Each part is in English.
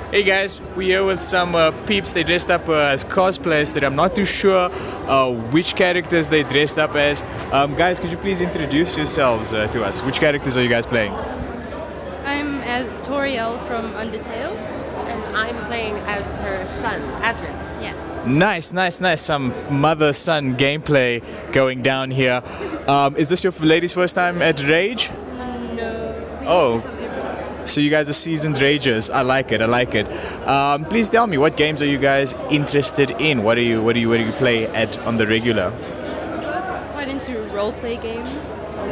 Hey guys, we're here with some peeps. They dressed up as cosplayers that I'm not too sure which characters they dressed up as. Guys, could you please introduce yourselves to us? Which characters are you guys playing? I'm Toriel from Undertale. And I'm playing as her son, Azrael. Yeah. Nice. Some mother-son gameplay going down here. Is this your ladies' first time at rAge? No. Oh. So you guys are seasoned ragers. I like it. Please tell me, what games are you guys interested in? What do you play at on the regular? We're quite into roleplay games. So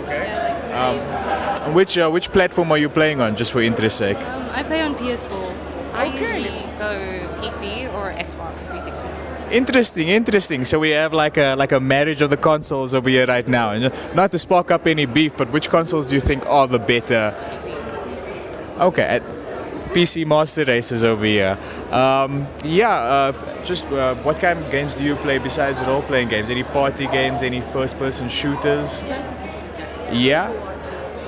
Okay. yeah, Which platform are you playing on, just for interest's sake? I play on PS4. I usually go PC or Xbox 360. Interesting. So we have like a marriage of the consoles over here right now. And not to spark up any beef, but which consoles do you think are the better? Okay, at PC Master Races over here. What kind of games do you play besides role-playing games? Any party games? Any first-person shooters? Yeah.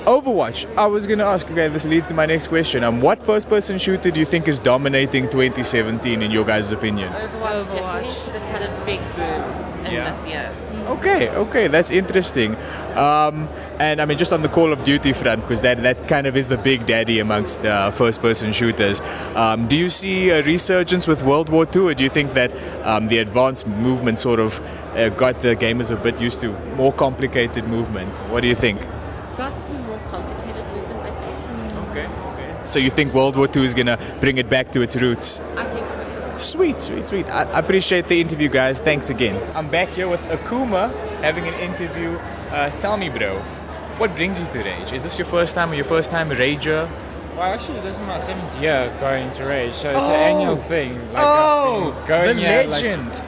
Overwatch. I was gonna ask. Okay, this leads to my next question. What first-person shooter do you think is dominating 2017 in your guys' opinion? Overwatch. Definitely, because it's had a big boom in this year. Okay, that's interesting. And I mean, just on the Call of Duty front, because that kind of is the big daddy amongst first-person shooters. Do you see a resurgence with World War II, or do you think that the advanced movement sort of got the gamers a bit used to more complicated movement? What do you think? Got some more complicated movement, I think. Okay. So you think World War II is gonna bring it back to its roots? I think so. Sweet. I appreciate the interview, guys. Thanks again. I'm back here with Akuma having an interview. Tell me, bro, what brings you to rAge? Is this your first time rager? Well, actually, this is my 7th year going to rAge, so it's an annual thing. Like, the I've been going here, legend!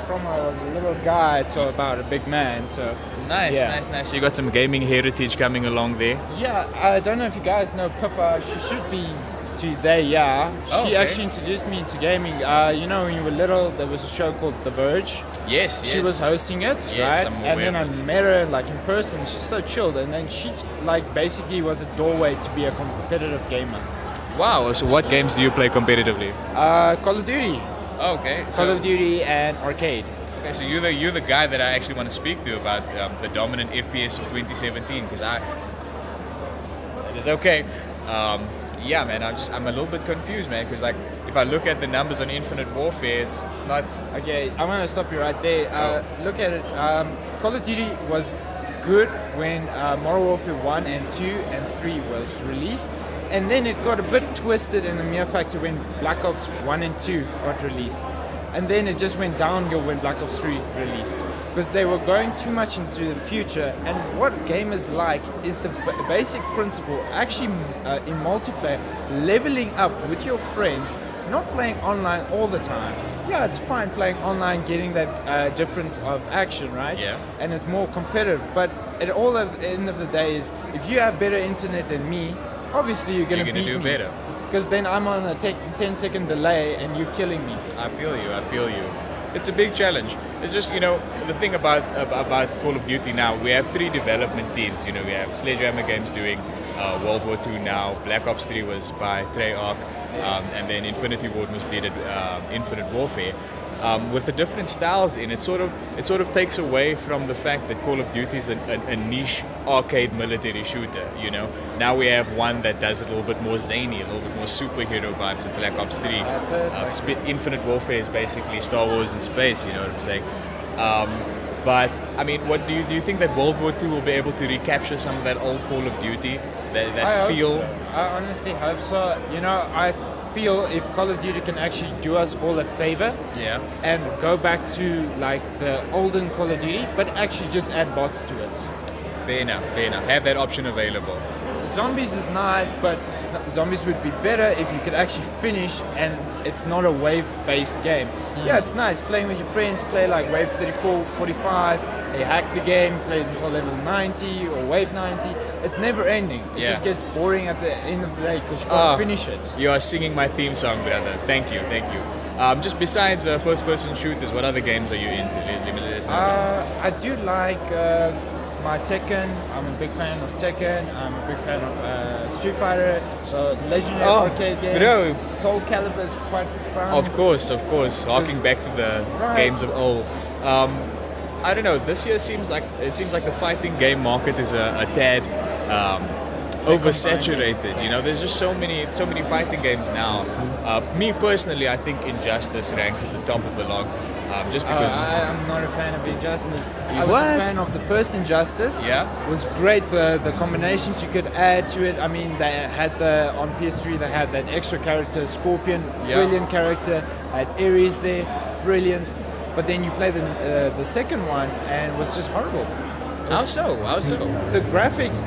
from a little guy to about a big man, so... Nice. So you got some gaming heritage coming along there. Yeah, I don't know if you guys know Pippa. She should be today, yeah. She okay. actually introduced me to gaming. You know, when you were little, there was a show called TheGamingCereal. Yes. She was hosting it, Yes, right? I'm And aware then I of it. met her like in person. She's so chilled, and then she basically was a doorway to be a competitive gamer. Wow. So what games do you play competitively? Call of Duty, Okay. Call of Duty, and arcade. Okay, so you're the guy that I actually want to speak to about the dominant FPS of 2017, because it is okay. Yeah, man, I'm a little bit confused, man, because like if I look at the numbers on Infinite Warfare, it's not. Okay, I'm gonna stop you right there. Look at it. Call of Duty was good when Modern Warfare 1 and 2 and 3 was released, and then it got a bit twisted in the mere factor when Black Ops 1 and 2 got released. And then it just went downhill when Black Ops 3 released, because they were going too much into the future. And what gamers like is the basic principle, actually in multiplayer, leveling up with your friends, not playing online all the time. Yeah, it's fine playing online, getting that difference of action, right? Yeah. And it's more competitive. But at the end of the day is, if you have better internet than me, obviously you're gonna beat do me. better. Because then I'm on a 10-second delay and you're killing me. I feel you. It's a big challenge. It's just, the thing about Call of Duty now, we have 3 development teams. We have Sledgehammer Games doing World War II now, Black Ops 3 was by Treyarch, and then Infinity Ward was did Infinite Warfare. With the different styles in it, sort of takes away from the fact that Call of Duty is a niche arcade military shooter. Now we have one that does it a little bit more zany, a little bit more superhero vibes with Black Ops 3. That's it. Infinite Warfare is basically Star Wars in space. You know what I'm saying? But I mean, what do you think that World War II will be able to recapture some of that old Call of Duty, that I feel? Hope so. I honestly hope so. I feel if Call of Duty can actually do us all a favor, Yeah. and go back to like the olden Call of Duty, but actually just add bots to it. Fair enough. Have that option available. Zombies is nice, but zombies would be better if you could actually finish and it's not a wave-based game. Yeah, it's nice playing with your friends, play like wave 34, 45, they hack the game, play it until level 90 or wave 90. It's never ending. It Yeah. just gets boring at the end of the day because you can't finish it. You are singing my theme song, brother. Thank you. Just besides first-person shooters, what other games are you into? Let me know. I do like my Tekken. I'm a big fan of Tekken. I'm a big fan of Street Fighter, Legendary Oh, arcade games. bro. Soul Calibur is quite fun. Of course, harking back to the Right. games of old. I don't know. This year seems like the fighting game market is a tad oversaturated. You know, there's just so many fighting games now. Me personally, I think Injustice ranks at the top of the log, just because. I'm not a fan of Injustice. I was What? a fan of the first Injustice. Yeah? It was great. The combinations you could add to it. I mean, they had on PS3 they had that extra character, Scorpion, Yeah. brilliant character. Had Ares there, brilliant. But then you play the second one and it was just horrible. How so? The graphics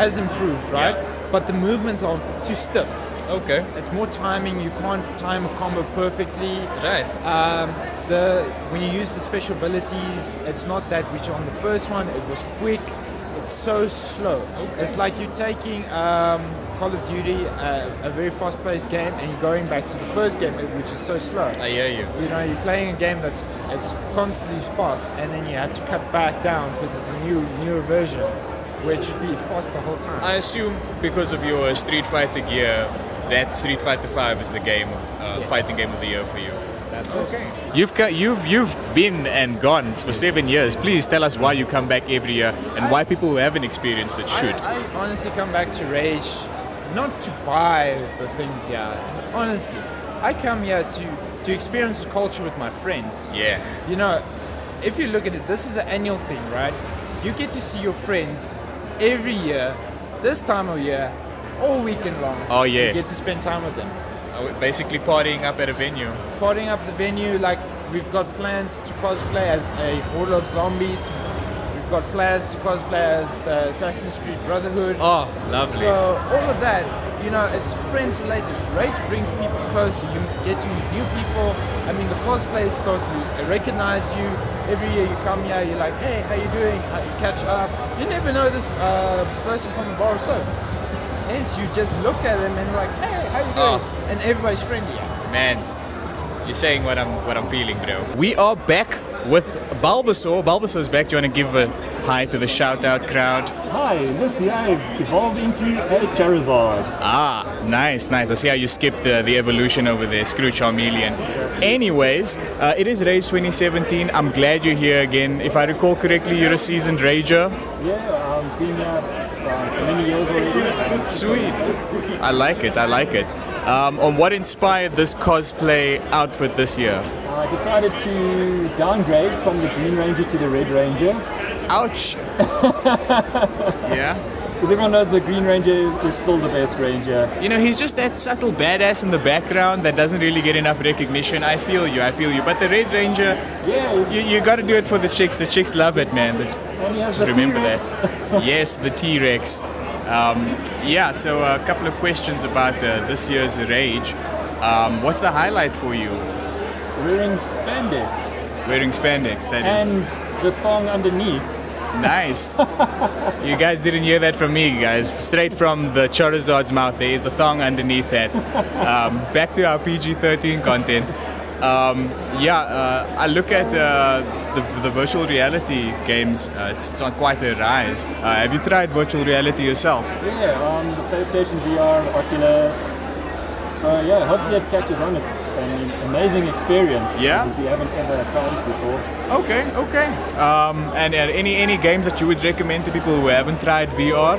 has improved, right? Yeah. But the movements are too stiff. Okay. It's more timing. You can't time a combo perfectly. Right. When you use the special abilities, it's not that which on the first one. It was quick. It's so slow. Okay. It's like you're taking Call of Duty, a very fast-paced game, and you're going back to the first game, which is so slow. I hear you. You know, you're playing a game it's constantly fast, and then you have to cut back down because it's a newer version, where it should be fast the whole time. I assume because of your Street Fighter gear, that Street Fighter 5 is the game, fighting game of the year for you. That's Okay. You've been and gone for 7 years. Please tell us why you come back every year and why people who haven't experienced it should. I honestly come back to Rage, not to buy the things here. Honestly, I come here to experience the culture with my friends. Yeah. You know, if you look at it, this is an annual thing, right? You get to see your friends every year, this time of year, all weekend long. Oh, yeah. You get to spend time with them. Basically partying up at a venue. Partying up the venue, like we've got plans to cosplay as a horde of zombies. We've got plans to cosplay as the Assassin's Creed Brotherhood. Oh, lovely. So all of that, you know, it's friends related. Rage brings people closer. You get to meet new people. I mean, the cosplay starts to recognize you. Every year you come here, you're like, hey, how you doing? How you catch up? You never know this person from the bar of soap. Hence, you just look at them and like, hey, how you doing? And everybody's friendly. Man, you're saying what I'm feeling, bro. We are back with Bulbasaur. Bulbasaur's back. Do you want to give a hi to the shout out crowd? Hi, this year I've evolved into a Charizard. Ah, nice. I see how you skipped the evolution over there, Screw Charmeleon. Anyways, it is Rage 2017. I'm glad you're here again. If I recall correctly, you're a seasoned Rager. Yeah, I've been here for many years already. Sweet. I like it. On what inspired this cosplay outfit this year? I decided to downgrade from the Green Ranger to the Red Ranger. Ouch. Yeah. Because everyone knows the Green Ranger is still the best Ranger. You know, he's just that subtle badass in the background that doesn't really get enough recognition. I feel you. But the Red Ranger, Yeah, you got to do it for the chicks. The chicks love it, man. and he has Just the remember T-Rex. that. Yes, the T-Rex. So a couple of questions about this year's Rage. What's the highlight for you? Wearing spandex. Wearing spandex, that is And the thong underneath. nice. You guys didn't hear that from me, guys. Straight from the Charizard's mouth, there is a thong underneath that. Back to our PG-13 content. I look at the virtual reality games. It's on quite a rise. Have you tried virtual reality yourself? Yeah, the PlayStation VR, Oculus. So yeah, hopefully it catches on. It's an amazing experience. Yeah? If you haven't ever tried it before. Okay. And any games that you would recommend to people who haven't tried VR?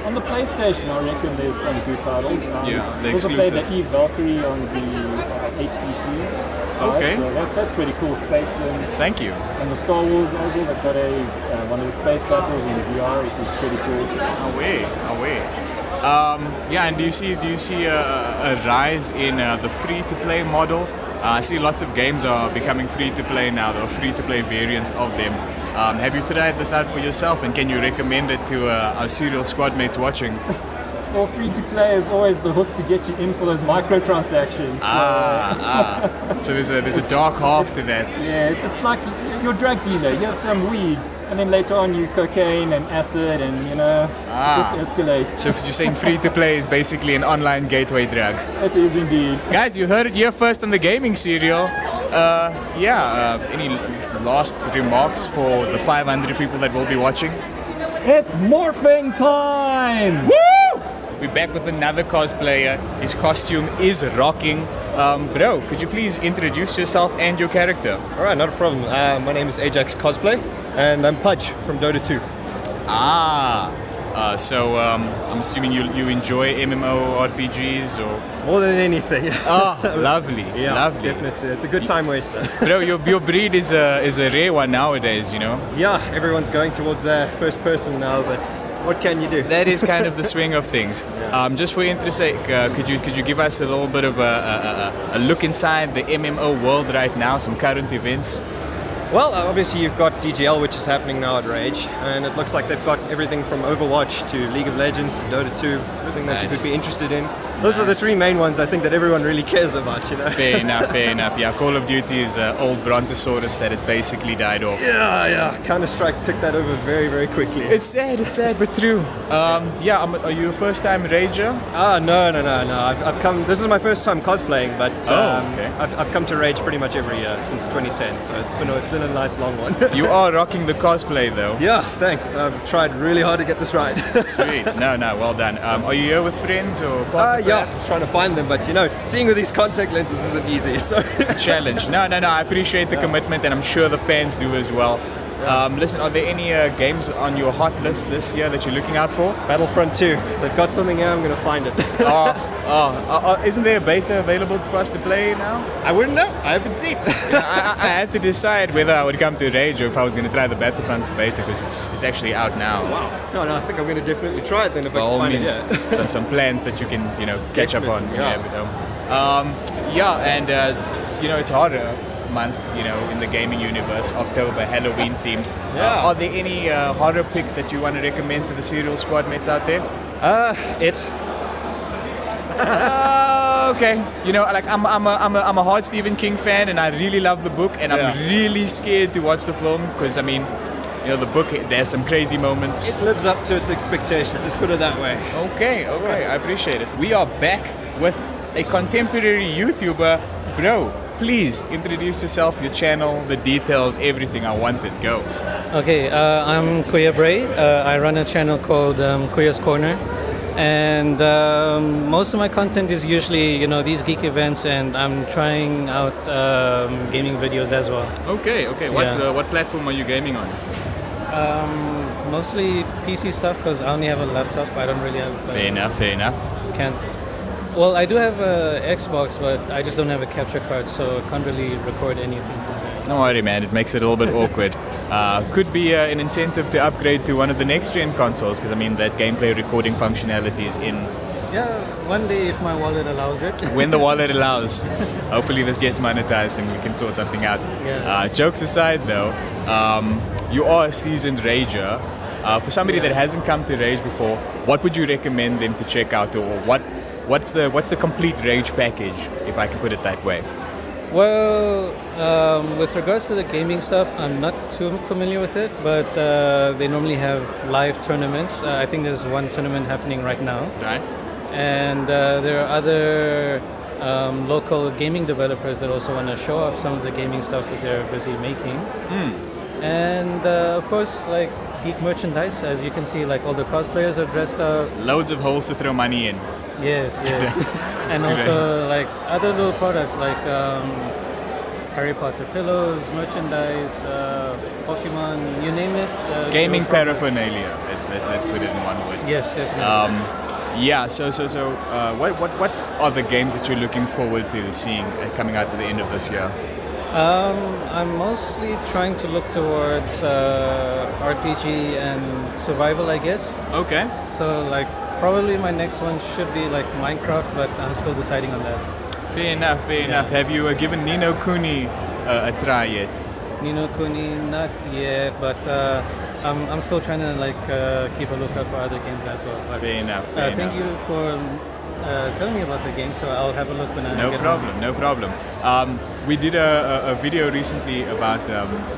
On the PlayStation, I reckon there's some good titles. The also played the exclusives. Eve Valkyrie on the HTC. Okay. So that's pretty cool space. Thank you. And the Star Wars as well, they've got one of the space battles in VR, which is pretty cool. Away. And do you see a rise in the free-to-play model? I see lots of games are becoming free-to-play now, or free-to-play variants of them. Have you tried this out for yourself, and can you recommend it to our serial squad mates watching? Well, free to play is always the hook to get you in for those microtransactions. So there's a dark half to that. Yeah, it's like your drug dealer. Here's some weed, and then later on you cocaine and acid, and it just escalates. So you're saying free-to-play is basically an online gateway drug. It is indeed. Guys, you heard it here first on the gaming serial. Any last remarks for the 500 people that will be watching? It's morphing time! Woo! We're back with another cosplayer. His costume is rocking. Bro, could you please introduce yourself and your character? Alright, not a problem. My name is Ajax Cosplay, and I'm Pudge from Dota 2. So I'm assuming you enjoy MMORPGs or... More than anything. Oh, lovely, Yeah, lovely. definitely. It's a good time waster. Bro, your breed is a rare one nowadays, you know? Yeah, everyone's going towards first person now, but what can you do? That is kind of the swing of things. Just for interest sake, could you give us a little bit of a look inside the MMO world right now, some current events? Well, obviously you've got DGL, which is happening now at rAge, and it looks like they've got everything from Overwatch to League of Legends to Dota 2, everything that you Nice. could be interested in. Those are the three main ones I think that everyone really cares about, you know? Fair enough, fair enough. Yeah, Call of Duty is an old brontosaurus that has basically died off. Yeah. Counter-Strike took that over very, very quickly. It's sad, but true. Are you a first-time rager? No. I've come. This is my first time cosplaying, but okay. I've come to rAge pretty much every year since 2010, so it's been a nice long one. You are rocking the cosplay though. Yeah, thanks. I've tried really hard to get this right. Sweet. No, well done. Are you here with friends or partner Yeah, perhaps? trying to find them, but you know, seeing with these contact lenses isn't easy. So Challenge. No. I appreciate the commitment, and I'm sure the fans do as well. Listen, are there any games on your hot list this year that you're looking out for? Battlefront 2. They've got something here. I'm gonna find it. Isn't there a beta available for us to play now? I wouldn't know. I haven't seen. I had to decide whether I would come to Rage or if I was going to try the Battlefront beta because it's actually out now. Wow. No, I think I'm gonna definitely try it then if By I can all find means, it. Yeah. some plans that you can catch up on. Definitely, yeah. At home. It's harder month in the gaming universe, October, Halloween theme. Yeah. Are there any horror picks that you want to recommend to the Cereal squad mates out there? It. Okay. I'm a hard Stephen King fan, and I really love the book, and I'm really scared to watch the film because the book, there's some crazy moments. It lives up to its expectations. Let's put it that way. Okay, I appreciate it. We are back with a contemporary YouTuber. Bro, please introduce yourself, your channel, the details, everything. I want it. Go. Okay, I'm Kuya Bray. I run a channel called Kuya's Corner. And most of my content is usually, these geek events, and I'm trying out gaming videos as well. Okay. What platform are you gaming on? Mostly PC stuff because I only have a laptop. I don't really have. Fair enough. Can't. Well, I do have a Xbox, but I just don't have a capture card, so I can't really record anything from there. Don't worry, man. It makes it a little bit awkward. Could be an incentive to upgrade to one of the next-gen consoles, because that gameplay recording functionality is in. Yeah, one day if my wallet allows it. When the wallet allows. Hopefully this gets monetized and we can sort something out. Yeah. Jokes aside, though, you are a seasoned rager. For somebody that hasn't come to Rage before, what would you recommend them to check out, or what's the complete Rage package, if I can put it that way? Well, with regards to the gaming stuff, I'm not too familiar with it, but they normally have live tournaments. I think there's one tournament happening right now. Right. And there are other local gaming developers that also want to show off some of the gaming stuff that they're busy making. And of course, like geek merchandise, as you can see, like all the cosplayers are dressed up. Loads of holes to throw money in. Yes. And also like other little products like Harry Potter pillows, merchandise, Pokemon, you name it. Gaming paraphernalia. Let's put it in one word. Yes, definitely. So what are the games that you're looking forward to seeing coming out at the end of this year? I'm mostly trying to look towards RPG and survival, I guess. Okay. So like probably my next one should be like Minecraft, but I'm still deciding on that. Fair enough. Have you given Ni no Kuni a try yet? Ni no Kuni, not yet, but I'm still trying to keep a lookout for other games as well. But, Fair enough. Thank you for telling me about the game, so I'll have a look when I get home. No problem. We did a video recently about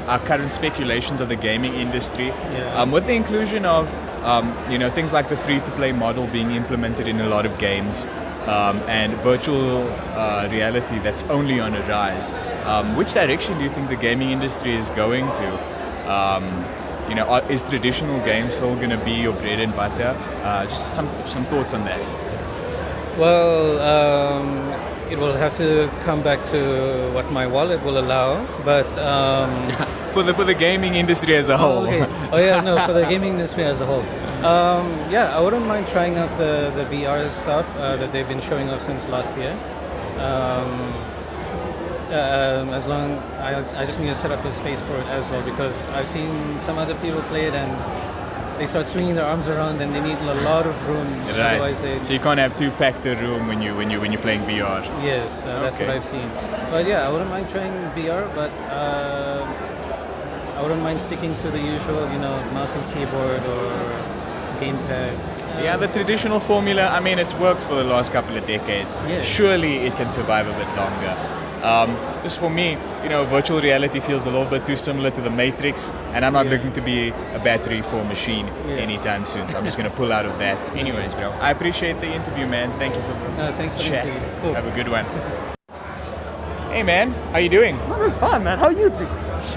our current speculations of the gaming industry. Yeah. With the inclusion of things like the free-to-play model being implemented in a lot of games. and virtual reality that's only on a rise. Which direction do you think the gaming industry is going to? Is traditional games still going to be your bread and butter? Just some thoughts on that. Well, it will have to come back to what my wallet will allow, but For the gaming industry as a whole. okay. Oh yeah, no, for the gaming industry as a whole. Yeah, I wouldn't mind trying out the VR stuff that they've been showing off since last year. As long I just need to set up a space for it as well, because I've seen some other people play it and they start swinging their arms around and they need a lot of room. Right. Otherwise they, So you can't have too packed a room when you're playing VR. yes, that's what Okay. I've seen. But yeah, I wouldn't mind trying VR, but I wouldn't mind sticking to the usual, mouse and keyboard or gamepad. Yeah, the traditional formula, I mean, it's worked for the last couple of decades. Yes. Surely it can survive a bit longer. Just for me, virtual reality feels a little bit too similar to the Matrix, and I'm not looking to be a battery for a machine anytime soon, so I'm just going to pull out of that. Anyways, bro, I appreciate the interview, man. Thank you for the Thanks for the chat. interview. Cool. Have a good one. Hey, man, how you doing? I'm doing fine, man. How you doing?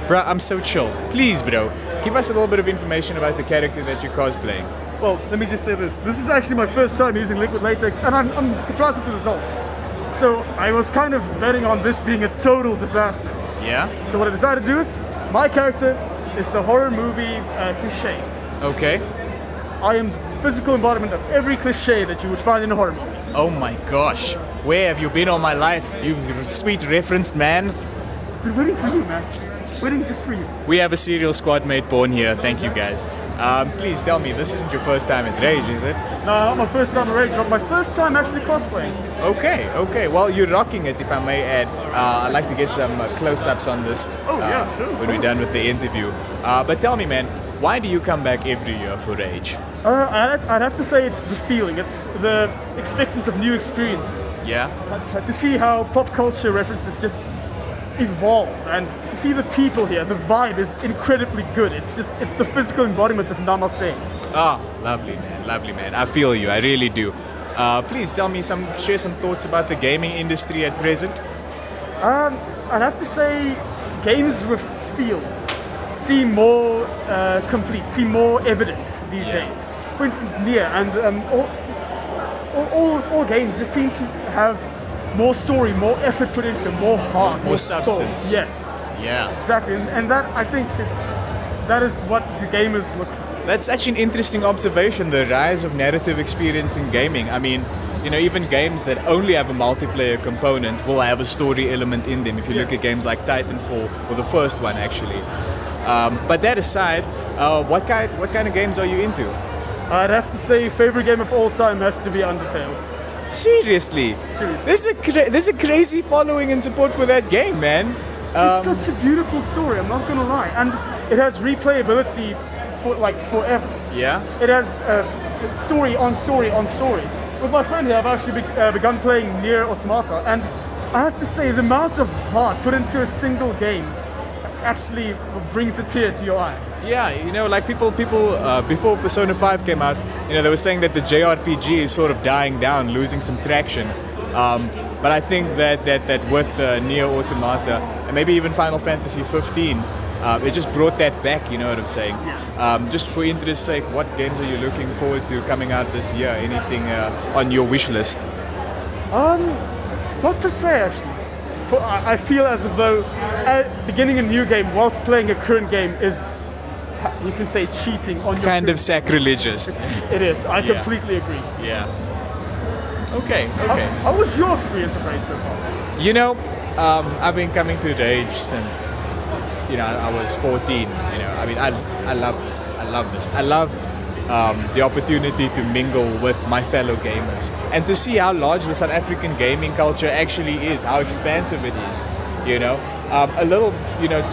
Bro, I'm so chilled. Please, bro, give us a little bit of information about the character that you're cosplaying. Well, let me just say this. This is actually my first time using liquid latex, and I'm surprised with the results. So I was kind of betting on this being a total disaster. Yeah? So what I decided to do is, my character is the horror movie cliche. Okay. I am the physical embodiment of every cliche that you would find in a horror movie. Oh my gosh. Where have you been all my life, you sweet referenced man? Been waiting for you, man. Waiting just for you. We have a serial squad mate born here. Thank you, guys. Please tell me, this isn't your first time at rAge, is it? No, not my first time at rAge, but my first time actually cosplaying. Okay. Well, you're rocking it, if I may add. I'd like to get some close-ups on this Sure. when we're done with the interview. But tell me, man, why do you come back every year for rAge? I'd have to say it's the feeling. It's the expectance of new experiences. Yeah? To see how pop culture references just evolve, and to see the people here, the vibe is incredibly good. It's the physical embodiment of Namaste. Oh, lovely, man. I feel you, I really do. Please share some thoughts about the gaming industry at present. I'd have to say games with feel seem more complete, seem more evident these days. For instance, Nier and all games just seem to have more story, more effort put into, more heart, More soul. substance. Yes, Yeah. exactly, and that I think that is what the gamers look for. That's such an interesting observation, the rise of narrative experience in gaming. I mean, even games that only have a multiplayer component will have a story element in them. If you look at games like Titanfall, or the first one actually. But that aside, what kind of games are you into? I'd have to say favorite game of all time has to be Undertale. Seriously? There's a crazy following and support for that game, man. It's such a beautiful story, I'm not gonna lie. And it has replayability for forever. Yeah? It has story on story on story. With my friend here, I've actually begun playing Nier Automata, and I have to say the amount of heart put into a single game actually brings a tear to your eye. Yeah, like people before Persona 5 came out, they were saying that the JRPG is sort of dying down, losing some traction. But I think that with Nier Automata and maybe even Final Fantasy 15, it just brought that back. You know what I'm saying? Just for interest's sake, what games are you looking forward to coming out this year? Anything on your wish list? Not per se, actually. I feel as though beginning a new game whilst playing a current game is, you can say, cheating on your Kind of sacrilegious. It is. I Yeah. completely agree. Yeah. Okay. How was your experience of rAge so far? I've been coming to rAge since, I was 14. I mean, I love this. I love the opportunity to mingle with my fellow gamers and to see how large the South African gaming culture actually is, how expansive it is. A little,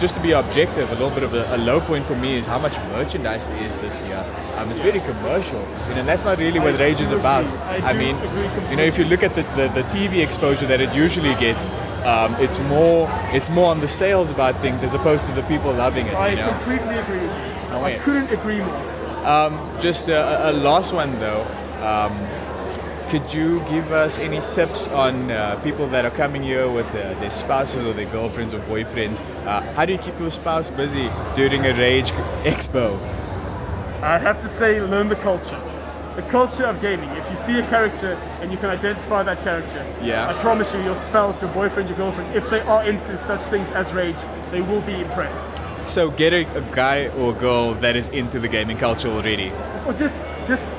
just to be objective, a little bit of a low point for me is how much merchandise there is this year. It's very commercial, and that's not really what rAge is about. I mean, if you look at the TV exposure that it usually gets, it's more on the sales about things as opposed to the people loving it. I completely agree with you. I couldn't agree more. Just a last one though. could you give us any tips on people that are coming here with their spouses or their girlfriends or boyfriends? How do you keep your spouse busy during a rAge expo? I have to say, learn the culture. The culture of gaming. If you see a character and you can identify that character, Yeah. I promise you, your spouse, your boyfriend, your girlfriend, if they are into such things as rAge, they will be impressed. So get a guy or girl that is into the gaming culture already. Or just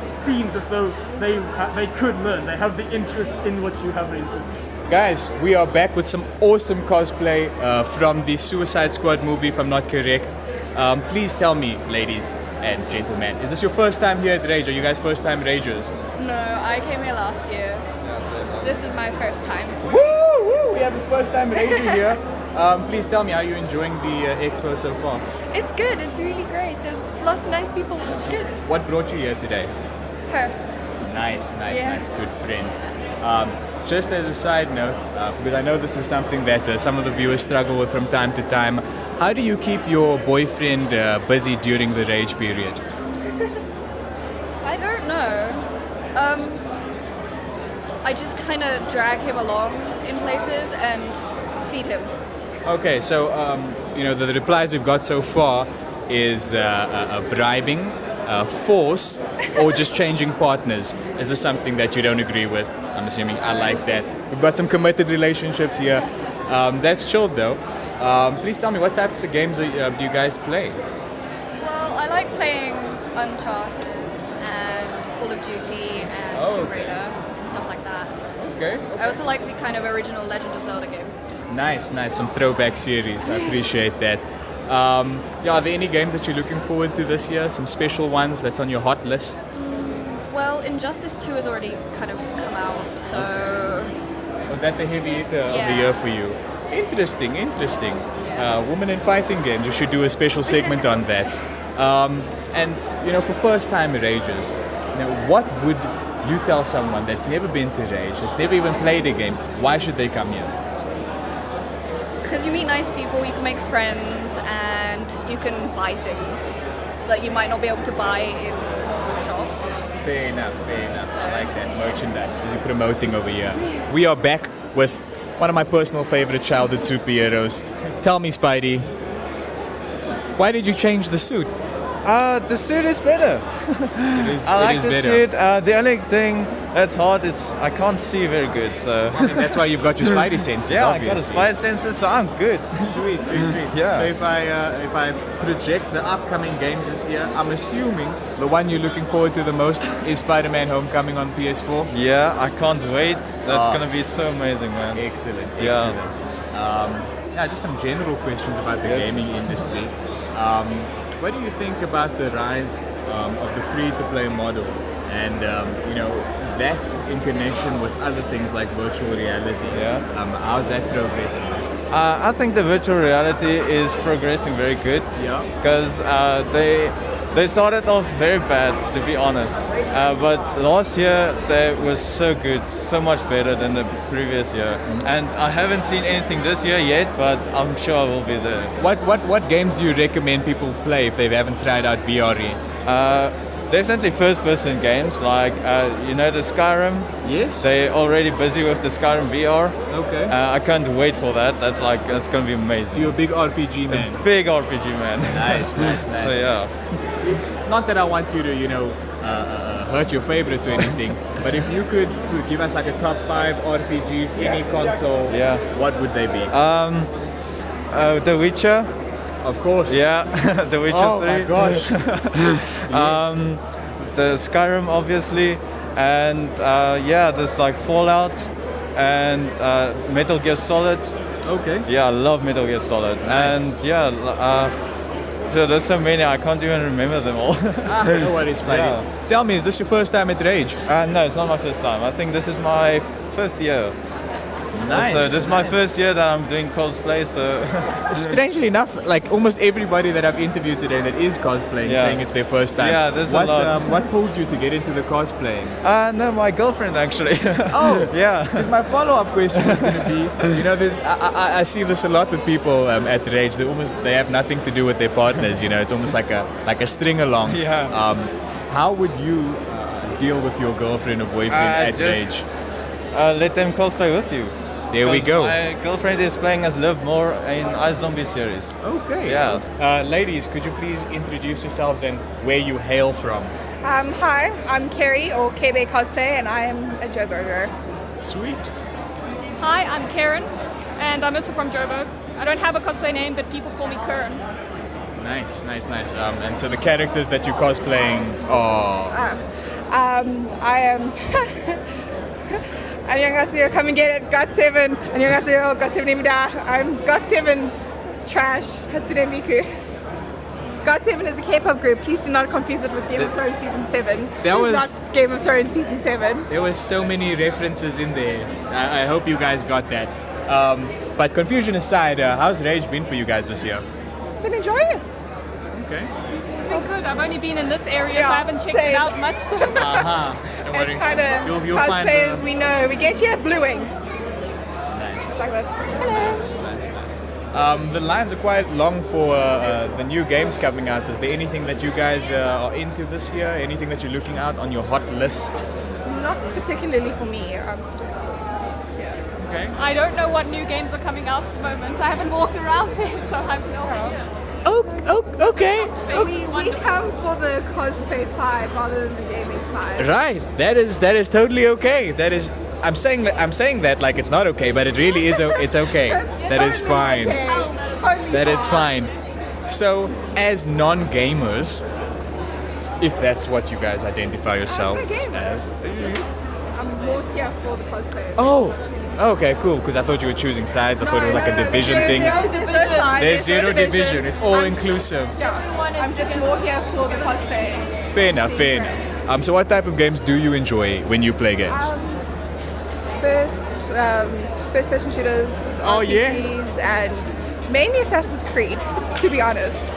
seems as though they could learn. They have the interest in what you have the interest in. Guys, we are back with some awesome cosplay from the Suicide Squad movie, if I'm not correct. Please tell me, ladies and gentlemen, is this your first time here at rAge? Are you guys first time ragers? No, I came here last year. This is my first time. Woo! Woo! We have a first time rager here. Please tell me, how are you enjoying the expo so far? It's good. It's really great. There's lots of nice people. It's good. What brought you here today? Her. Nice, Yeah. good friends. Just as a side note, because I know this is something that some of the viewers struggle with from time to time, how do you keep your boyfriend busy during the rAge period? I don't know. I just kind of drag him along in places and feed him. Okay, so the replies we've got so far is bribing, force, or just changing partners. Is this something that you don't agree with? I'm assuming I like that. We've got some committed relationships here. That's chilled though. Please tell me, what types of games do you guys play? Well, I like playing Uncharted and Call of Duty and Tomb Raider, stuff like that. Okay. I also like the kind of original Legend of Zelda games. Nice. Some throwback series. I appreciate that. Are there any games that you're looking forward to this year? Some special ones that's on your hot list? Well, Injustice 2 has already kind of come out, so Was that the heavy hitter of the Yeah. year for you? Interesting. Women in fighting games. You should do a special segment on that. And for first-time ragers, what would you tell someone that's never been to rAge, that's never even played a game? Why should they come here? because you meet nice people, you can make friends, and you can buy things that you might not be able to buy in normal shops. Fair enough. I like that merchandise. We're promoting over here. We are back with one of my personal favorite childhood superheroes. Tell me, Spidey, why did you change the suit? The suit is better. I like the better. suit. The only thing that's hard is I can't see very good. So I mean, that's why you've got your Spidey senses, yeah, obviously. I got a spider sensor, so I'm good. Sweet. Yeah. So if I project the upcoming games this year, I'm assuming the one you're looking forward to the most is Spider-Man Homecoming on PS4. Yeah, I can't wait. That's gonna be so amazing, man. Excellent. Yeah. Just some general questions about the Yes. gaming industry. What do you think about the rise of the free-to-play model, and that in connection with other things like virtual reality? Yeah. How's that progressing? I think the virtual reality is progressing very good. Yeah. Because they started off very bad, to be honest. But last year they were so good, so much better than the previous year. And I haven't seen anything this year yet, but I'm sure I will be there. What games do you recommend people play if they haven't tried out VR yet? Definitely first-person games, like the Skyrim. Yes. They're already busy with the Skyrim VR. Okay. I can't wait for that. That's gonna be So amazing. you're a big RPG man. Big RPG man. Nice. So yeah. Not that I want you to, hurt your favorites or anything, but if you could give us like a top 5 RPGs, any console, Yeah. what would they be? The Witcher. Of course. Yeah. The Witcher 3. Oh my gosh. The Skyrim, obviously, and there's like Fallout and Metal Gear Solid. Okay. Yeah, I love Metal Gear Solid, and so there's so many I can't even remember them all. No worries, buddy. Yeah. Tell me, is this your first time at rAge? No, it's not my first time. I think this is my 5th year. Nice. So this is my first year that I'm doing cosplay. So Strangely enough, like almost everybody that I've interviewed today that is cosplaying, Yeah. saying it's their first time. Yeah, there's a what, lot. What pulled you to get into the cosplaying? no, my girlfriend actually. Oh, yeah. because my follow-up question is going to be, there's I see this a lot with people at rAge. They have nothing to do with their partners. It's almost like a string along. Yeah. How would you deal with your girlfriend or boyfriend at just- rAge? Let them cosplay with you. There we 'Cause go. My girlfriend is playing as Liv more in iZombie series. Okay. Yeah. Ladies, could you please introduce yourselves and where you hail from? Hi, I'm Carrie, or KB Cosplay, and I am a Joe Burger. Sweet. Hi, I'm Karen, and I'm also from Joburg. I don't have a cosplay name, but people call me Karen. Nice. And so the characters that you're cosplaying are... I am. 안녕하세요, come and get it, God7. 안녕하세요, God7입니다. I'm God7 Trash, Hatsune Miku. God7 is a K-pop group. Please do not confuse it with Game of Thrones Season 7. That It's was- not Game of Thrones Season 7. There were so many references in there. I hope you guys got that. But confusion aside, how's rAge been for you guys this year? Been enjoying it. Okay. It's been good. I've only been in this area, so Yeah, I haven't checked same. it out much. So. Don't worry. It's kind of You'll find cosplayers we know. We get here bluing. Nice. Like that. Hello. Nice. The lines are quite long for the new games coming out. Is there anything that you guys are into this year? Anything that you're looking out on your hot list? Not particularly for me. Just Okay. I don't know what new games are coming out at the moment. I haven't walked around there, so I have no idea. Okay. we come for the cosplay side rather than the gaming side. Right. That is totally okay. That is. I'm saying that like it's not okay, but it really is. It's okay. That is fine. That it's fine. So, as non-gamers, if that's what you guys identify yourselves as. I'm more here for the cosplay. Oh, okay, cool. Because I thought you were choosing sides. I thought it was like a division thing. There's no side. There's zero division. It's all inclusive. Yeah, I'm just more here for the cosplay. Fair enough. So, what type of games do you enjoy when you play games? First-person shooters, Oh, yeah? RPGs, and mainly Assassin's Creed, to be honest.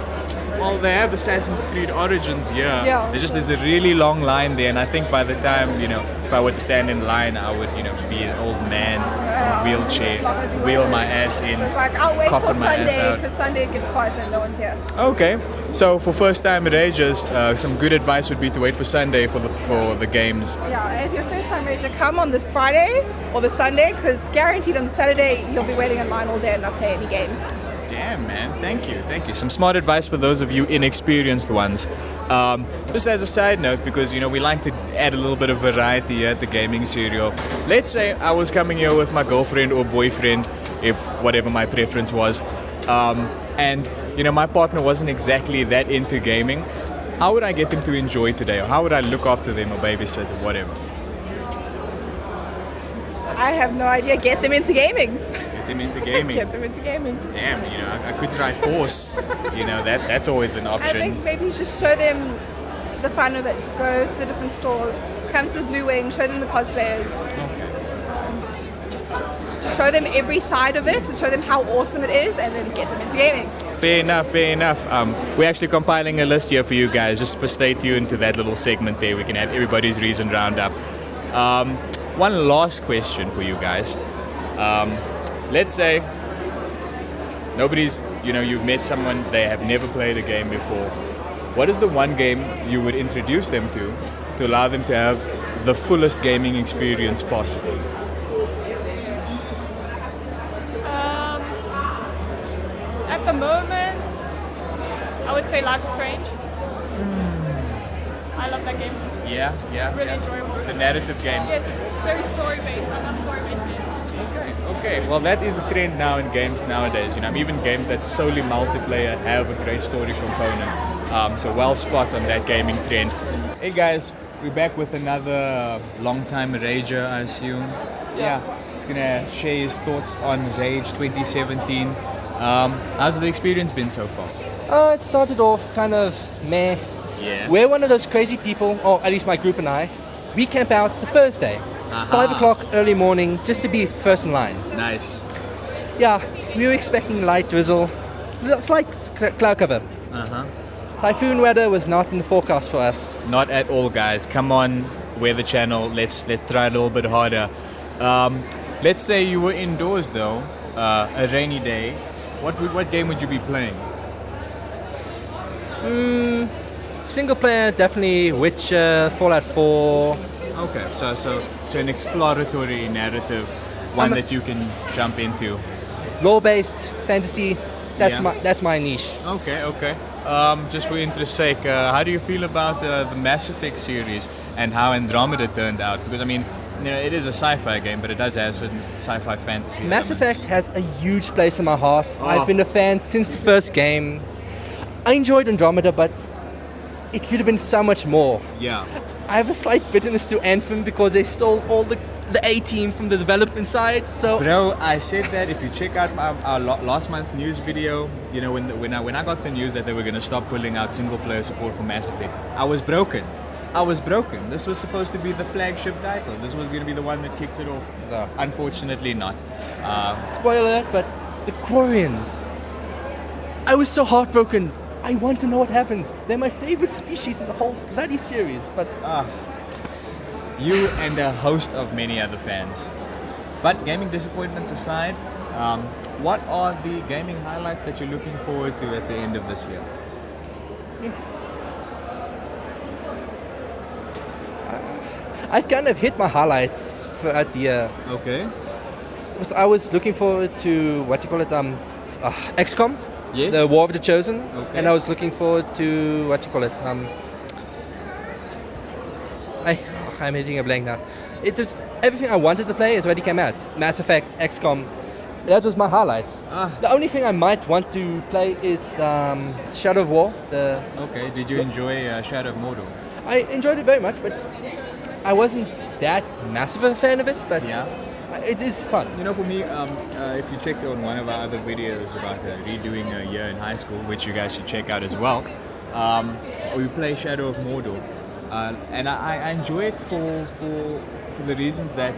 Well, they have Assassin's Creed Origins, Yeah. There's a really long line there, and I think by the time, if I were to stand in line, I would, be an old man in a wheelchair, wheel my ass in, So it's like, I'll wait for coughin' my ass Sunday, out. because Sunday gets quiet and no one's here. Okay, so for first-time ragers, some good advice would be to wait for Sunday for the games. Yeah, if you're first-time rager, come on the Friday or the Sunday, because guaranteed on Saturday you'll be waiting in line all day and not play any games. Damn, man. Thank you. Some smart advice for those of you inexperienced ones. Just as a side note, because, we like to add a little bit of variety here at the Gaming Cereal. Let's say I was coming here with my girlfriend or boyfriend, if whatever my preference was, and, my partner wasn't exactly that into gaming. How would I get them to enjoy today? Or how would I look after them or babysit or whatever? I have no idea. Get them into gaming. Get them into gaming. Get them into gaming. Damn, I could try Force. That's always an I option. think maybe just show them the fun of it. Go to the different stores, come to the Blue Wing, show them the cosplayers. Okay. Just show them every side of this and show them how awesome it is, and then get them into gaming. Fair enough. We're actually compiling a list here for you guys. Just stay tuned to that little segment there. We can have everybody's reason roundup. One last question for you guys. Let's say nobody's, you've met someone, they have never played a game before. What is the one game you would introduce them to allow them to have the fullest gaming experience possible? At the moment, I would say Life is Strange. I love that game. Yeah. Really enjoyable. The narrative games. Yes, it's very story-based. I love story-based games. Okay. Well, that is a trend now in games nowadays. Even games that solely multiplayer have a great story component. So well spot on that gaming trend. Hey guys, we're back with another long-time rager, I assume. Yeah. He's gonna share his thoughts on rAge 2017. How's the experience been so far? It started off kind of meh. Yeah. We're one of those crazy people, or at least my group and I. We camp out the first day, 5 o'clock early morning, just to be first in line. Nice. Yeah, we were expecting light drizzle, slight cloud cover. Typhoon weather was not in the forecast for us. Not at all, guys. Come on, wear the channel. Let's try a little bit harder. Let's say you were indoors though, a rainy day. What game would you be playing? Single player, definitely Witcher, Fallout 4. Okay, so an exploratory narrative, one that you can jump into. Lore-based fantasy. Yeah. That's my niche. Okay. Just for interest's sake, how do you feel about the Mass Effect series and how Andromeda turned out? Because I mean, it is a sci-fi game, but it does have certain sci-fi fantasy Mass elements. Effect has a huge place in my heart. Oh. I've been a fan since the first game. I enjoyed Andromeda, but it could have been so much more. Yeah. I have a slight bitterness to Anthem because they stole all the A team from the development side. So Bro, I said that if you check out our last month's news video, when I got the news that they were going to stop pulling out single player support for Mass Effect, I was broken. This was supposed to be the flagship title. This was going to be the one that kicks it off. No. Unfortunately not. Spoiler alert, but the Quarians. I was so heartbroken. I want to know what happens. They're my favorite species in the whole bloody series, but You and a host of many other fans. But gaming disappointments aside, what are the gaming highlights that you're looking forward to at the end of this year? I've kind of hit my highlights throughout the year. Okay. So I was looking forward to XCOM, Yes. the War of the Chosen, Okay. and I was looking forward to I'm hitting a blank now. It was everything I wanted to play has already come out. Mass Effect, XCOM. That was my highlights. The only thing I might want to play is Shadow of War. Okay. Did you enjoy Shadow of Mordor? I enjoyed it very much, but I wasn't that massive a fan of it. But Yeah. it is fun. For me, if you checked on one of our other videos about redoing a year in high school, which you guys should check out as well, we play Shadow of Mordor, and I enjoy it for the reasons that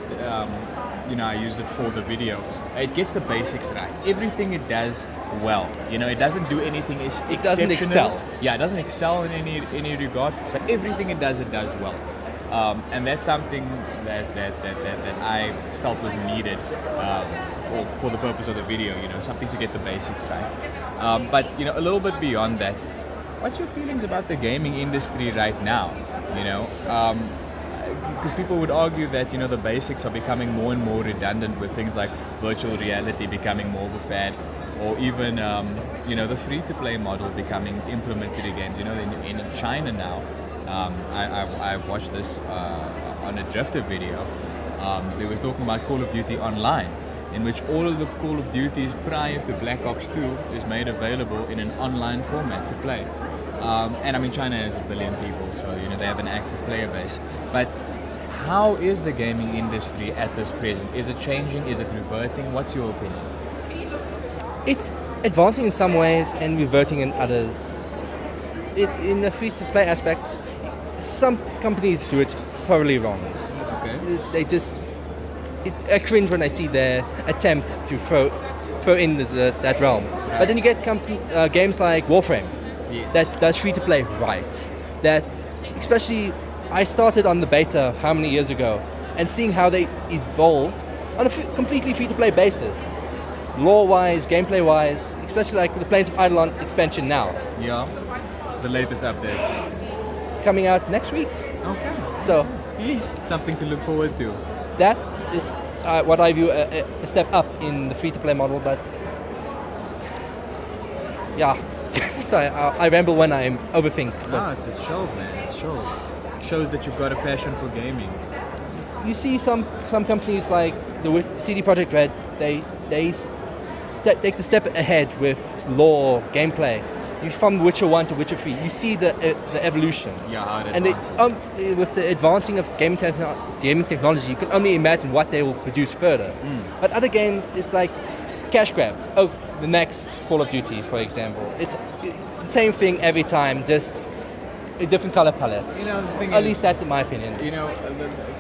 I used it for the video. It gets the basics right. Everything it does well. It doesn't do anything exceptional. doesn't excel. Yeah, it doesn't excel in any regard, but everything it does well. And that's something that I felt was needed for the purpose of the video, something to get the basics right. But a little bit beyond that, what's your feelings about the gaming industry right now? Because people would argue that the basics are becoming more and more redundant with things like virtual reality becoming more of a fad, or even the free-to-play model becoming implemented in games. In China now. I watched this on a Drifter video. They was talking about Call of Duty Online, in which all of the Call of Duties prior to Black Ops 2 is made available in an online format to play. And I mean, China has 1 billion people, so they have an active player base. But how is the gaming industry at this present? Is it changing? Is it reverting? What's your opinion? It's advancing in some ways and reverting in others. In the free-to-play aspect, some companies do it thoroughly wrong. Okay. I cringe when I see their attempt to throw in that realm. Right. But then you get games like Warframe, yes, that does free-to-play right. That, especially, I started on the beta how many years ago, and seeing how they evolved on a completely free-to-play basis, lore-wise, gameplay-wise, especially like the Plains of Eidolon expansion now. Yeah. The latest update coming out next week. Okay. So, something to look forward to. That is what I view a step up in the free-to-play model, but yeah. Sorry, I ramble when I overthink. No, it's a show, man. It's a show. Shows that you've got a passion for gaming. You see some companies like the CD Projekt Red, they take the step ahead with lore, gameplay. From Witcher 1 to Witcher 3, you see the evolution. Yeah, how it and with the advancing of gaming technology, you can only imagine what they will produce further. But other games, it's like cash grab. Oh, the next Call of Duty, for example. It's the same thing every time, just a different color palette. At least that's in my opinion.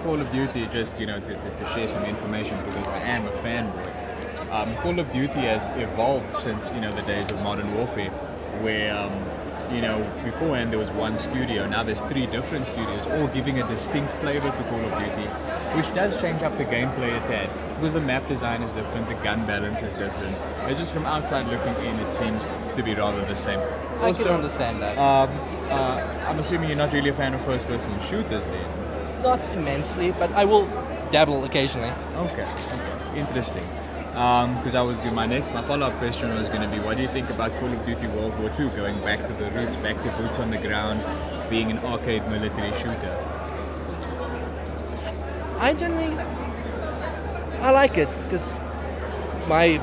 Call of Duty, just to share some information, because I am a fanboy. Call of Duty has evolved since the days of Modern Warfare, where beforehand there was one studio. Now there's 3 different studios, all giving a distinct flavor to Call of Duty, which does change up the gameplay a tad, because the map design is different, the gun balance is different. But just from outside looking in, it seems to be rather the same. I can understand that. I'm assuming you're not really a fan of first-person shooters then. Not immensely, but I will dabble occasionally. Okay. Interesting. Because my follow-up question was going to be, what do you think about Call of Duty World War II, going back to the roots, back to boots on the ground, being an arcade military shooter? I like it because my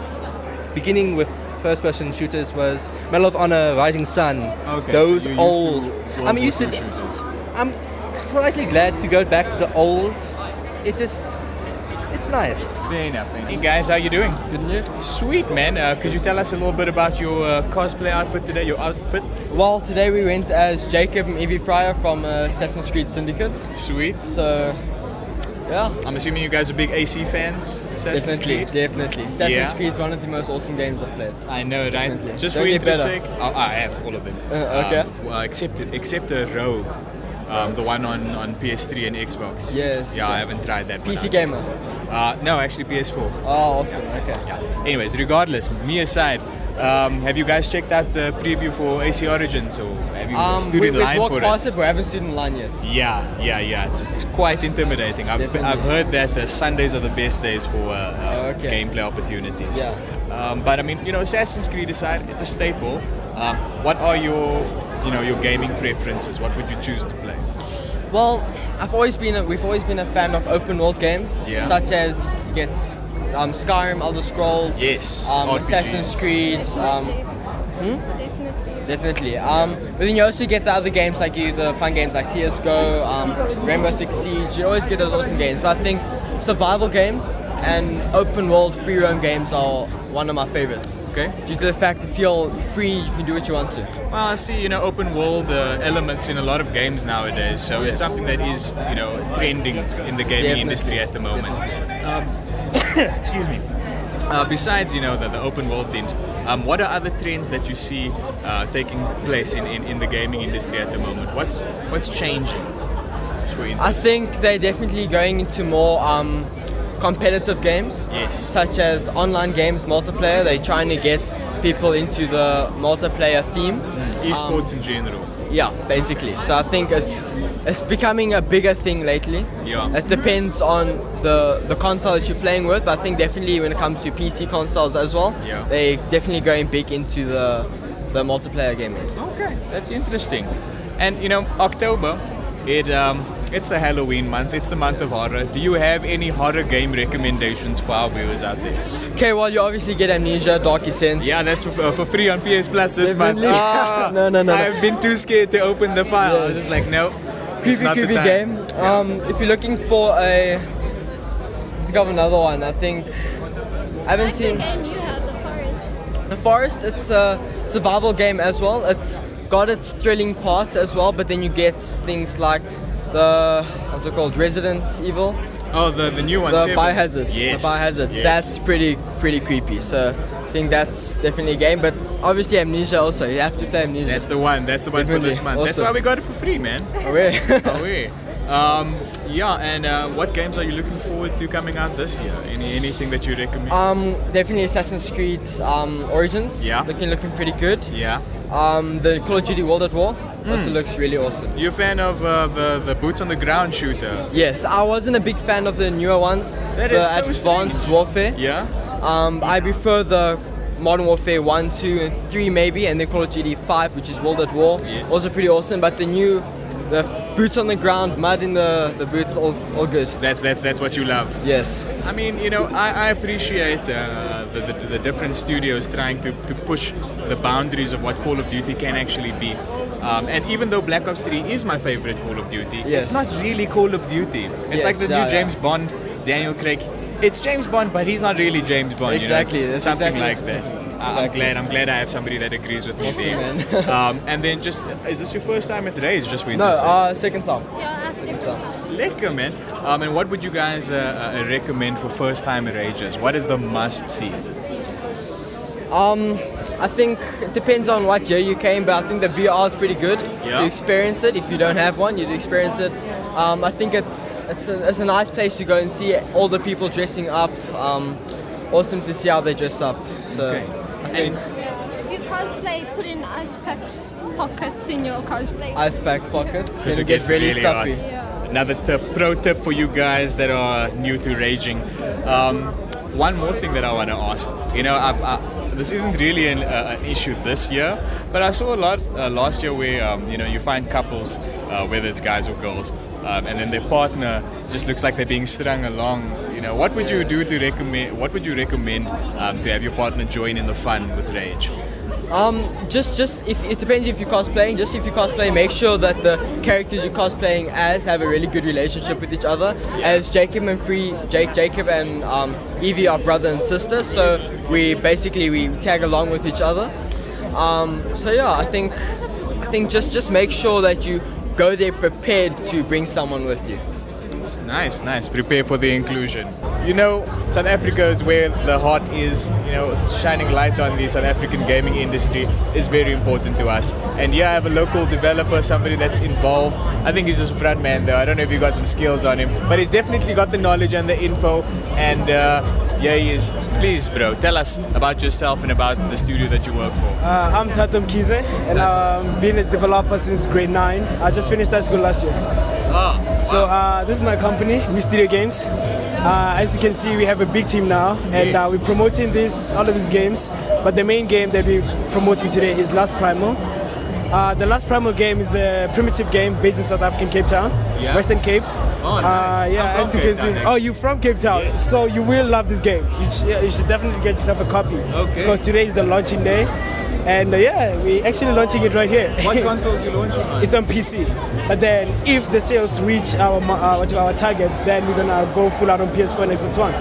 beginning with first-person shooters was Medal of Honor, Rising Sun. Okay, those so you're old. used to I'm World used War to. II shooters. I'm slightly glad to go back to the old. It's nice. Fair enough. Hey guys, how you doing? Good and you? Sweet, man. Could you tell us a little bit about your cosplay outfit today, your outfits? Well, today we went as Jacob and Evie Fryer from Assassin's Creed Syndicate. Sweet. So, yeah. I'm assuming you guys are big AC fans? Assassin's Creed? Definitely. Assassin's Creed is one of the most awesome games I've played. I know, right? Definitely. Just Don't for get better. interest sake, I have all of them. Okay. Well, except the Rogue, the one on PS3 and Xbox. Yes. Yeah, I haven't tried that one PC out. gamer. No, actually PS4. Oh, awesome. Okay. Yeah. Anyways, regardless, me aside, have you guys checked out the preview for AC Origins, or have you stood in line we've for walked it? past it, but we haven't stood in line yet. Yeah. It's quite intimidating. I've heard that Sundays are the best days for gameplay opportunities. Yeah. But I mean, Assassin's Creed aside, it's a staple. What are your gaming preferences? What would you choose to play? Well, we've always been a fan of open world games, Yeah. such as you get Skyrim, Elder Scrolls, Yes, Assassin's RPGs. Creed. Definitely. But then you also get the other games the fun games like CS:GO, Rainbow Six Siege. You always get those awesome games. But I think survival games and open world free roam games are one of my favorites. Okay. Due to the fact you feel free, you can do what you want to. Well, I see, open world elements in a lot of games nowadays, so it's something that is, trending in the gaming industry at the moment. Excuse me. Besides, the open world themes, what are other trends that you see taking place in the gaming industry at the moment? What's changing? I think they're definitely going into more competitive games, Yes. such as online games, multiplayer. They're trying to get people into the multiplayer theme. Esports in general. Yeah, basically. So I think it's becoming a bigger thing lately. Yeah. It depends on the console that you're playing with, but I think definitely when it comes to PC consoles as well, Yeah. they're definitely going big into the multiplayer gaming. Okay, that's interesting. And October, it's the Halloween month. It's the month of horror. Do you have any horror game recommendations for our viewers out there? Okay, well you obviously get Amnesia, Dark Descent. Yeah, that's for free on PS Plus this month. Definitely. No. I've been too scared to open the file. I was just like, no, it's not the Creepy time. game. If you're looking for let's think of another one. I think I haven't seen game you have, The Forest. The Forest. It's a survival game as well. It's got its thrilling parts as well, but then you get things like what's it called, Resident Evil. Oh, the new one. The 7. Biohazard. Yes. The Biohazard. Yes. That's pretty creepy. So I think that's definitely a game. But obviously Amnesia also. You have to play Amnesia. That's the one. That's the one for this month. That's Awesome. why we got it for free, man. Oh, yeah. Oh, yeah. Yeah, and what games are you looking forward to coming out this year? Anything that you recommend? Definitely Assassin's Creed Origins. Yeah. Looking pretty good. Yeah. The Call of Duty World at War also looks really awesome. You a fan of the boots on the ground shooter? Yes, I wasn't a big fan of the newer ones. That the is so Advanced strange. Warfare. Yeah. I prefer the Modern Warfare 1, 2, and 3 maybe, and then Call of Duty 5, which is World at War. Yes. Also pretty awesome, but the boots on the ground, mud in the boots, all good. That's what you love. Yes. I mean, I appreciate the different studios trying to push the boundaries of what Call of Duty can actually be. And even though Black Ops 3 is my favorite Call of Duty, Yes. it's not really Call of Duty. It's Yes, like the new yeah. James Bond, Daniel Craig. It's James Bond, but he's not really James Bond. Exactly, that's something exactly like what that. Exactly. I'm glad I have somebody that agrees with me Awesome, there. man. And then is this your first time at rAge? Just for No, interest? second time. Lekker, man. And what would you guys recommend for first time rages? What is the must see? I think it depends on what year you came, but I think the VR is pretty good Yeah. to experience it. If you don't have one, you do experience it. I think it's a nice place to go and see all the people dressing up. Awesome to see how they dress up. So Okay. I think If you cosplay put in ice packs pockets in your cosplay? Ice pack pockets. Because It'll get really stuffy. hot. Another pro tip for you guys that are new to raging. One more thing that I want to ask. This isn't really an issue this year, but I saw a lot last year where you find couples, whether it's guys or girls, and then their partner just looks like they're being strung along. What would you do to recommend? What would you recommend to have your partner join in the fun with rAge? Just if it depends if you're cosplaying. Just if you cosplay, make sure that the characters you're cosplaying as have a really good relationship with each other. As Jacob and Evie are brother and sister, so we tag along with each other. I think just make sure that you go there prepared to bring someone with you. Nice. Prepare for the inclusion. South Africa is where the heart is. Shining light on the South African gaming industry is very important to us. And I have a local developer, somebody that's involved. I think he's just a front man though. I don't know if you got some skills on him, but he's definitely got the knowledge and the info. And he is. Please, bro, tell us about yourself and about the studio that you work for. I'm Tatum Kize, and I've been a developer since grade 9. I just finished high school last year. So this is my company, TheGamingCereal. As you can see, we have a big team now, and we're promoting all of these games. But the main game that we're promoting today is Last Primal. The Last Primal game is a primitive game based in South African Cape Town, Western Cape. Oh, nice. As you can see. Oh, you're from Cape Town, so you will love this game. You should definitely get yourself a copy. Okay. Because today is the launching day. And we're actually launching it right here. What consoles are you launching on? It's on PC. But then if the sales reach our target, then we're gonna go full out on PS4 and Xbox One.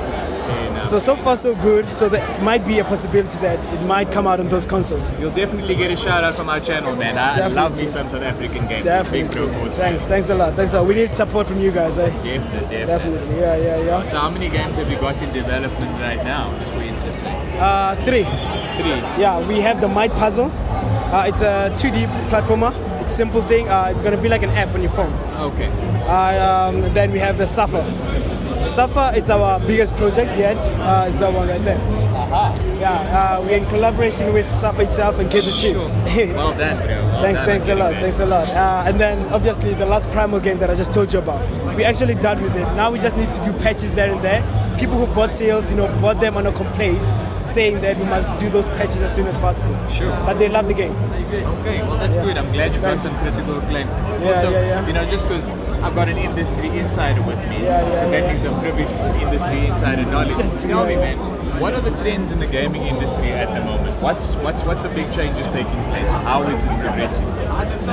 So far so good. So there might be a possibility that it might come out on those consoles. You'll definitely get a shout out from our channel, man. I love me some South African games. Definitely. Thanks a lot. We need support from you guys, eh? Definitely. Yeah. So how many games have you got in development right now? Just for interest sake. 3. Yeah, we have the Might Puzzle. It's a 2D platformer. It's a simple thing. It's gonna be like an app on your phone. Okay. Then we have the Suffer. Suffer, it's our biggest project yet. It's that one right there. Yeah, we're in collaboration with Suffer itself and Kaiser Chiefs. Well done, bro. Thanks a lot. And then obviously the Last Primal game that I just told you about. We actually done with it. Now we just need to do patches there and there. People who bought sales, bought them on a complaint, saying that we must do those patches as soon as possible. Sure. But they love the game. Okay, well that's good. I'm glad you got some critical acclaim. Just because I've got an industry insider with me, so that means I'm privy to some industry insider knowledge. Tell me, man, what are the trends in the gaming industry at the moment? What's the big changes taking place? How is it progressing?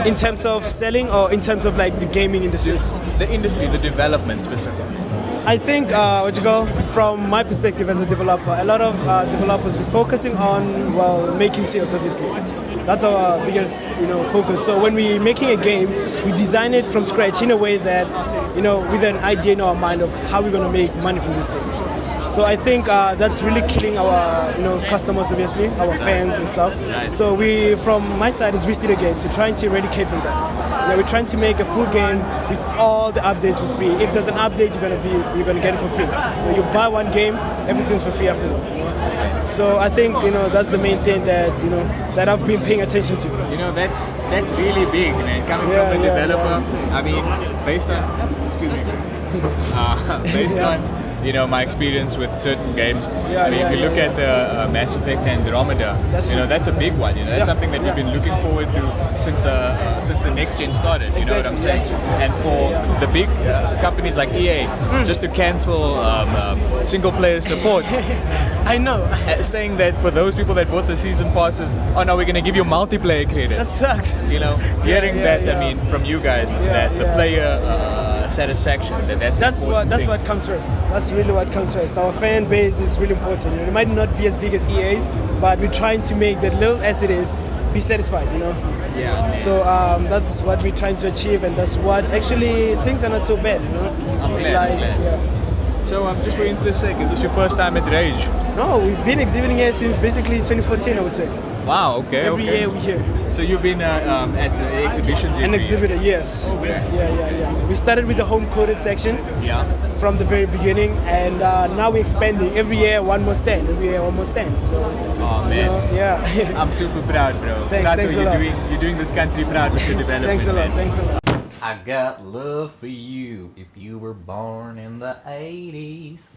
In terms of selling or in terms of like the gaming industry? The industry, the development specifically. I think from my perspective as a developer, a lot of developers we're focusing on making sales, obviously. That's our biggest focus. So when we're making a game, we design it from scratch in a way that with an idea in our mind of how we're gonna make money from this thing. So I think that's really killing our customers, obviously, our fans and stuff. So we, from my side, is the games. We're trying to eradicate from that. We're trying to make a full game with all the updates for free. If there's an update, you're gonna get it for free. You buy one game, everything's for free afterwards. So I think that's the main thing that I've been paying attention to. That's really big, man. Coming from a developer, I mean, based on my experience with certain games. If you look at Mass Effect and Andromeda, that's a big one. That's something that we've been looking forward to since the next gen started. You know what I'm saying? And for the big companies like EA, just to cancel single player support. I know. Saying that for those people that bought the season passes, oh no, we're gonna give you multiplayer credit. That sucks. Hearing that, I mean, from you guys, that the player satisfaction, that's what comes first. That's really what comes first. Our fan base is really important. It might not be as big as EA's, but we're trying to make that little as it is be satisfied. Yeah. So that's what we're trying to achieve, and that's what actually things are not so bad. I'm glad. So just for interest's sake, is this your first time at rAge? No, we've been exhibiting here since basically 2014, I would say. Wow, okay. Every year we're here. So you've been at the exhibitions? An exhibitor, yes. Okay. Yeah. We started with the home-coded section. Yeah. from the very beginning, and now we're expanding. Every year, one more stand. Every year, one more stand. So, Oh man, you know, yeah. I'm super proud, bro. Thanks, thanks a lot. You're doing this country proud with your development. Thanks a lot. man. Thanks a lot. I got love for you if you were born in the 80s.